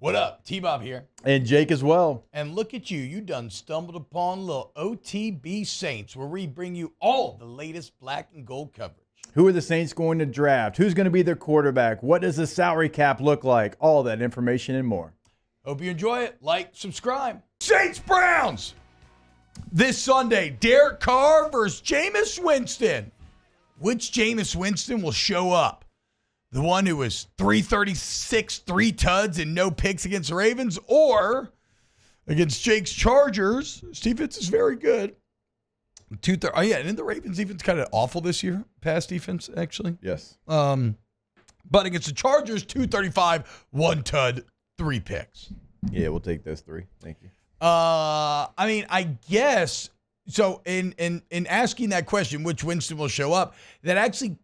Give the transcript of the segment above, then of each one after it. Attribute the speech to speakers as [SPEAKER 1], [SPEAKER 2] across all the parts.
[SPEAKER 1] What up? T-Bob here.
[SPEAKER 2] And Jake as well.
[SPEAKER 1] And look at you. You done stumbled upon little OTB Saints, where we bring you all the latest black and gold coverage.
[SPEAKER 2] Who are the Saints going to draft? Who's going to be their quarterback? What does the salary cap look like? All that information and more.
[SPEAKER 1] Hope you enjoy it. Like, subscribe. Saints Browns! This Sunday, Derek Carr versus Jameis Winston. Which Jameis Winston will show up? The one who was 336, 3 tuds, and no picks against the Ravens, or against Jake's Chargers? His defense is very good. And the Ravens defense kind of awful this year. Pass defense, actually.
[SPEAKER 2] Yes.
[SPEAKER 1] But against the Chargers, 235, 1 tud, 3 picks.
[SPEAKER 2] Yeah, we'll take those 3. Thank you.
[SPEAKER 1] I guess so. In asking that question, which Winston will show up, that actually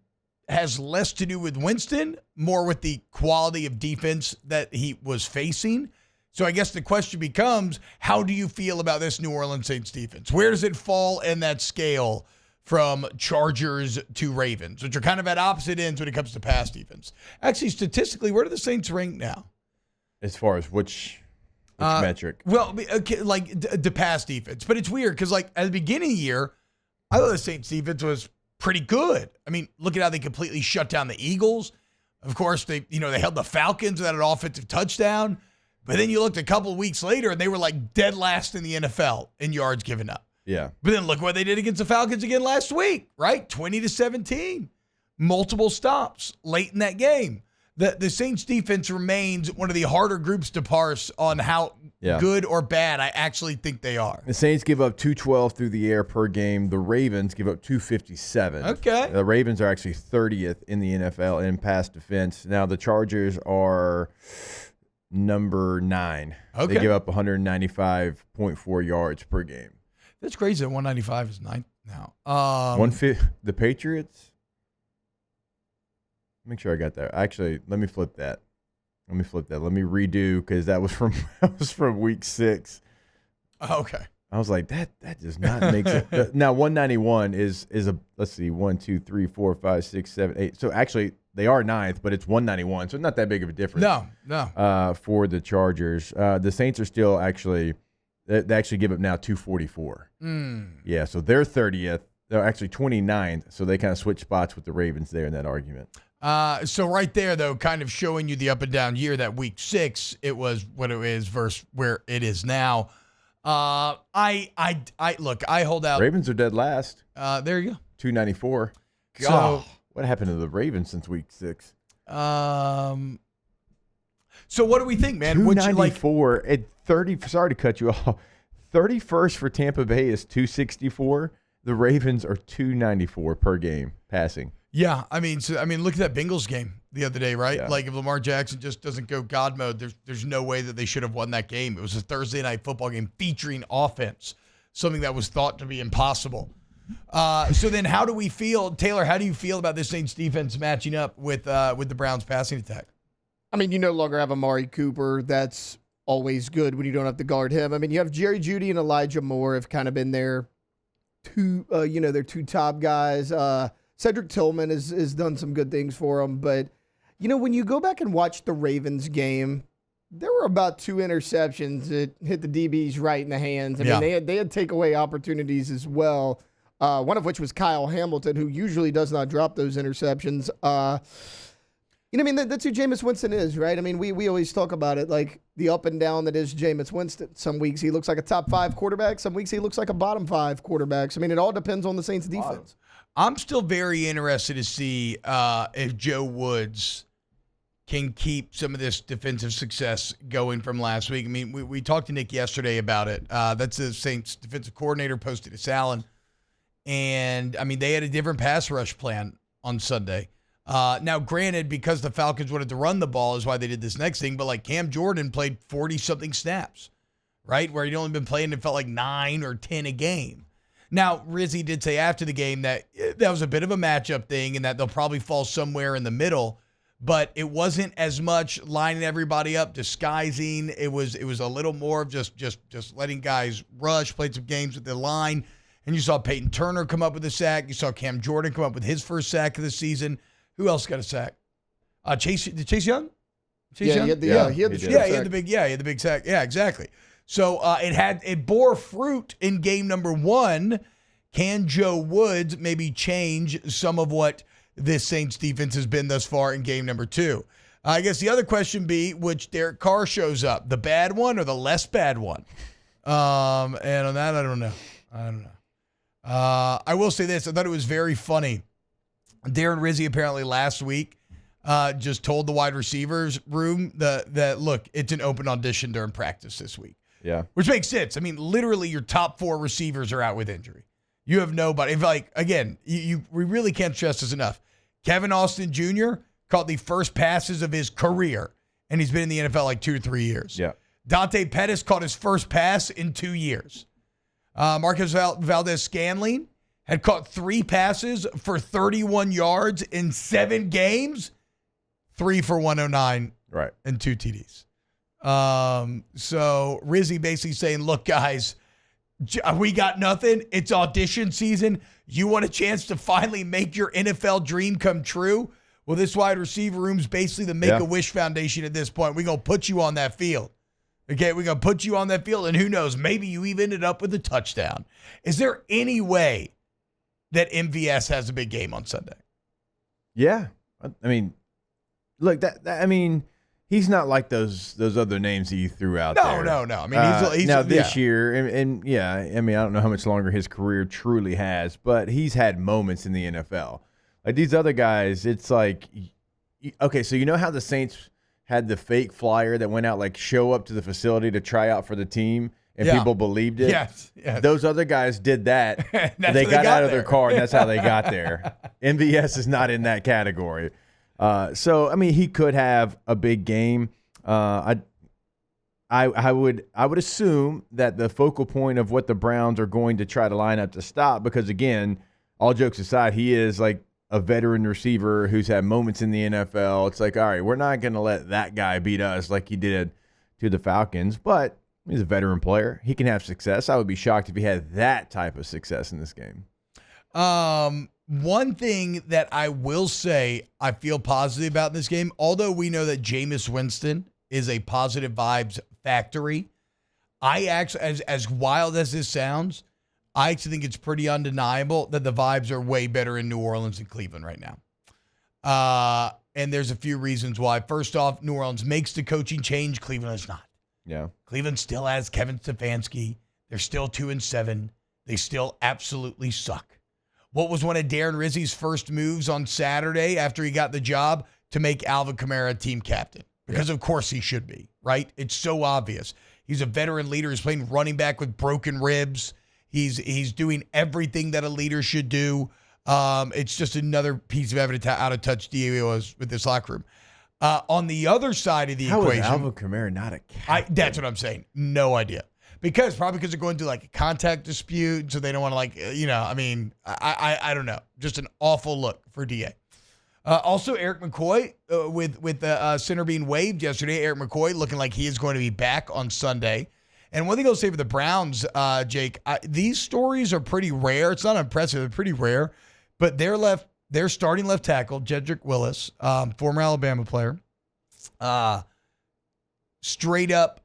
[SPEAKER 1] has less to do with Winston, more with the quality of defense that he was facing. So I guess the question becomes, how do you feel about this New Orleans Saints defense? Where does it fall in that scale from Chargers to Ravens, which are kind of at opposite ends when it comes to pass defense? Actually, statistically, where do the Saints rank now?
[SPEAKER 2] As far as which metric?
[SPEAKER 1] Well, okay, like the pass defense. But it's weird because, like, at the beginning of the year, I thought the Saints defense was pretty good. I mean, look at how they completely shut down the Eagles. Of course, they held the Falcons without an offensive touchdown. But then you looked a couple of weeks later, and they were like dead last in the NFL in yards given up.
[SPEAKER 2] Yeah.
[SPEAKER 1] But then look what they did against the Falcons again last week, right? 20-17. Multiple stops late in that game. The Saints defense remains one of the harder groups to parse on how good or bad I actually think they are.
[SPEAKER 2] The Saints give up 212 through the air per game. The Ravens give up 257.
[SPEAKER 1] Okay.
[SPEAKER 2] The Ravens are actually 30th in the NFL in pass defense. Now the Chargers are number 9.
[SPEAKER 1] Okay.
[SPEAKER 2] They give up 195.4 yards per game.
[SPEAKER 1] That's crazy that 195 is 9th now.
[SPEAKER 2] The Patriots? Make sure I got that. Actually, let me flip that. Let me redo because that was from week 6.
[SPEAKER 1] Okay.
[SPEAKER 2] I was like, that does not make sense. Now 191 is a, let's see, 1, 2, 3, 4, 5, 6, 7, 8. So actually they are 9th, but it's 191. So not that big of a difference.
[SPEAKER 1] No.
[SPEAKER 2] For the Chargers. The Saints are still they actually give up now 244. Yeah, so they're 30th. They're actually 29th. So they kind of switch spots with the Ravens there in that argument.
[SPEAKER 1] So right there, though, kind of showing you the up and down year, that week 6, it was what it is versus where it is now. I hold out.
[SPEAKER 2] Ravens are dead last.
[SPEAKER 1] There you go.
[SPEAKER 2] 294.
[SPEAKER 1] God.
[SPEAKER 2] So what happened to the Ravens since week 6?
[SPEAKER 1] So what do we think, man?
[SPEAKER 2] 294 at 30. Sorry to cut you off. 31st for Tampa Bay is 264. The Ravens are 294 per game passing.
[SPEAKER 1] Yeah, I mean, look at that Bengals game the other day, right?
[SPEAKER 2] Yeah.
[SPEAKER 1] Like, if Lamar Jackson just doesn't go God mode, there's no way that they should have won that game. It was a Thursday night football game featuring offense, something that was thought to be impossible. So then, how do we feel, Taylor? How do you feel about this Saints defense matching up with the Browns passing attack?
[SPEAKER 3] I mean, you no longer have Amari Cooper. That's always good when you don't have to guard him. I mean, you have Jerry Jeudy and Elijah Moore have kind of been their their 2 top guys. Cedric Tillman has done some good things for them. But, when you go back and watch the Ravens game, there were about 2 interceptions that hit the DBs right in the hands. I mean, they had takeaway opportunities as well, one of which was Kyle Hamilton, who usually does not drop those interceptions. That's who Jameis Winston is, right? I mean, we always talk about it, like the up and down that is Jameis Winston. Some weeks he looks like a top 5 quarterback. Some weeks he looks like a bottom 5 quarterback. So, I mean, it all depends on the Saints' defense.
[SPEAKER 1] I'm still very interested to see if Joe Woods can keep some of this defensive success going from last week. I mean, we talked to Nick yesterday about it. That's the Saints defensive coordinator posted to Allen. And, I mean, they had a different pass rush plan on Sunday. Now, granted, because the Falcons wanted to run the ball is why they did this next thing, but like Cam Jordan played 40-something snaps, right? Where he'd only been playing, it felt like 9 or 10 a game. Now, Rizzy did say after the game that was a bit of a matchup thing and that they'll probably fall somewhere in the middle, but it wasn't as much lining everybody up, disguising. It was a little more of just letting guys rush, played some games with the line, and you saw Peyton Turner come up with a sack. You saw Cam Jordan come up with his first sack of the season. Who else got a sack? Chase Young? Chase Young?
[SPEAKER 3] He had the strip
[SPEAKER 1] Yeah, he
[SPEAKER 3] sack.
[SPEAKER 1] had the big sack. Yeah, exactly. So it bore fruit in game number 1. Can Joe Woods maybe change some of what this Saints defense has been thus far in game number 2? I guess the other question be which Derek Carr shows up, the bad one or the less bad one. And on that, I don't know. I will say this. I thought it was very funny. Darren Rizzi apparently last week just told the wide receivers room that look, it's an open audition during practice this week.
[SPEAKER 2] Yeah.
[SPEAKER 1] Which makes sense. I mean, literally your top 4 receivers are out with injury. You have nobody. If again, we really can't stress this enough. Kevin Austin Jr. caught the first passes of his career, and he's been in the NFL like 2 to 3 years.
[SPEAKER 2] Yeah.
[SPEAKER 1] Dante Pettis caught his first pass in 2 years. Marcus Valdez-Scantling had caught 3 passes for 31 yards in 7 games, 3 for 109,
[SPEAKER 2] Right.
[SPEAKER 1] and 2 TDs. So Rizzi basically saying, look, guys, we got nothing. It's audition season. You want a chance to finally make your NFL dream come true? Well, this wide receiver room's basically the Make-A-Wish Foundation at this point. We're going to put you on that field. Okay, we're going to put you on that field, and who knows, maybe you even ended up with a touchdown. Is there any way that MVS has a big game on Sunday?
[SPEAKER 2] Yeah. I mean, look, he's not like those other names that you threw out there.
[SPEAKER 1] No. I mean, he's
[SPEAKER 2] now this year, and yeah, I mean, I don't know how much longer his career truly has, but he's had moments in the NFL. Like these other guys, it's like, okay, so you know how the Saints had the fake flyer that went out, like show up to the facility to try out for the team, and people believed it?
[SPEAKER 1] Yes.
[SPEAKER 2] Those other guys did that.
[SPEAKER 1] They
[SPEAKER 2] got out of
[SPEAKER 1] there.
[SPEAKER 2] their car, and that's how they got there. MVS is not in that category. So I mean, he could have a big game. I would assume that the focal point of what the Browns are going to try to line up to stop, because again, all jokes aside, he is like a veteran receiver who's had moments in the NFL. It's like, all right, we're not going to let that guy beat us like he did to the Falcons, but he's a veteran player. He can have success. I would be shocked if he had that type of success in this game.
[SPEAKER 1] One thing that I will say I feel positive about in this game, although we know that Jameis Winston is a positive vibes factory, I actually, as wild as this sounds, I actually think it's pretty undeniable that the vibes are way better in New Orleans and Cleveland right now. And there's a few reasons why. First off, New Orleans makes the coaching change. Cleveland is not.
[SPEAKER 2] Yeah.
[SPEAKER 1] Cleveland still has Kevin Stefanski. They're still 2-7. They still absolutely suck. What was one of Darren Rizzi's first moves on Saturday after he got the job? To make Alvin Kamara team captain. Because of course he should be, right? It's so obvious. He's a veteran leader. He's playing running back with broken ribs. He's doing everything that a leader should do. It's just another piece of evidence how out of touch DA was with this locker room. On the other side of the equation,
[SPEAKER 2] How is Alvin Kamara not a captain?
[SPEAKER 1] that's what I'm saying. No idea. Probably because they're going through like a contact dispute, so they don't want to I don't know. Just an awful look for DA. Also, Eric McCoy, with the center being waived yesterday, Eric McCoy looking like he is going to be back on Sunday. And one thing I'll say for the Browns, Jake, these stories are pretty rare. It's not impressive. They're pretty rare. But their starting left tackle, Jedrick Willis, former Alabama player, straight up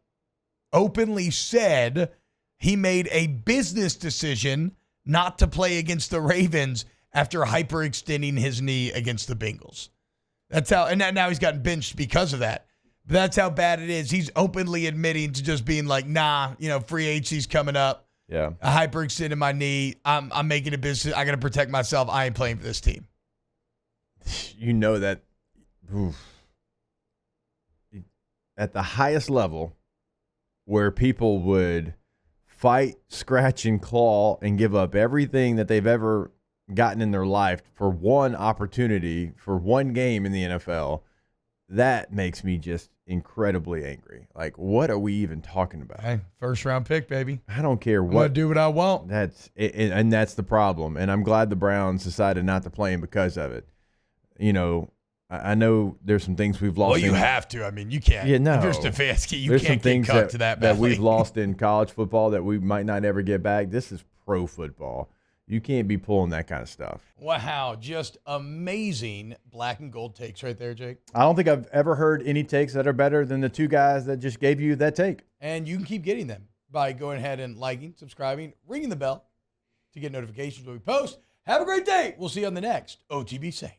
[SPEAKER 1] openly said he made a business decision not to play against the Ravens after hyperextending his knee against the Bengals. That's how, and now he's gotten benched because of that. But that's how bad it is. He's openly admitting to just being like, nah, free agency's coming up.
[SPEAKER 2] Yeah.
[SPEAKER 1] I hyperextended my knee. I'm making a business. I got to protect myself. I ain't playing for this team.
[SPEAKER 2] You know that at the highest level where people would fight, scratch, and claw and give up everything that they've ever gotten in their life for one opportunity, for one game in the NFL, that makes me just incredibly angry. Like, what are we even talking about?
[SPEAKER 1] Hey, first round pick, baby.
[SPEAKER 2] I don't care
[SPEAKER 1] I'm going to do what I want.
[SPEAKER 2] That's it, and that's the problem. And I'm glad the Browns decided not to play him because of it. I know there's some things we've lost.
[SPEAKER 1] Well, you have to. I mean, you can't.
[SPEAKER 2] Yeah, no.
[SPEAKER 1] If you're Stefanski, you
[SPEAKER 2] there's
[SPEAKER 1] can't
[SPEAKER 2] some things
[SPEAKER 1] get cut to that
[SPEAKER 2] that
[SPEAKER 1] badly.
[SPEAKER 2] we've lost in college football that we might not ever get back. This is pro football. You can't be pulling that kind of stuff.
[SPEAKER 1] Wow, just amazing black and gold takes right there, Jake.
[SPEAKER 2] I don't think I've ever heard any takes that are better than the two guys that just gave you that take.
[SPEAKER 1] And you can keep getting them by going ahead and liking, subscribing, ringing the bell to get notifications when we post. Have a great day. We'll see you on the next OTB Saints.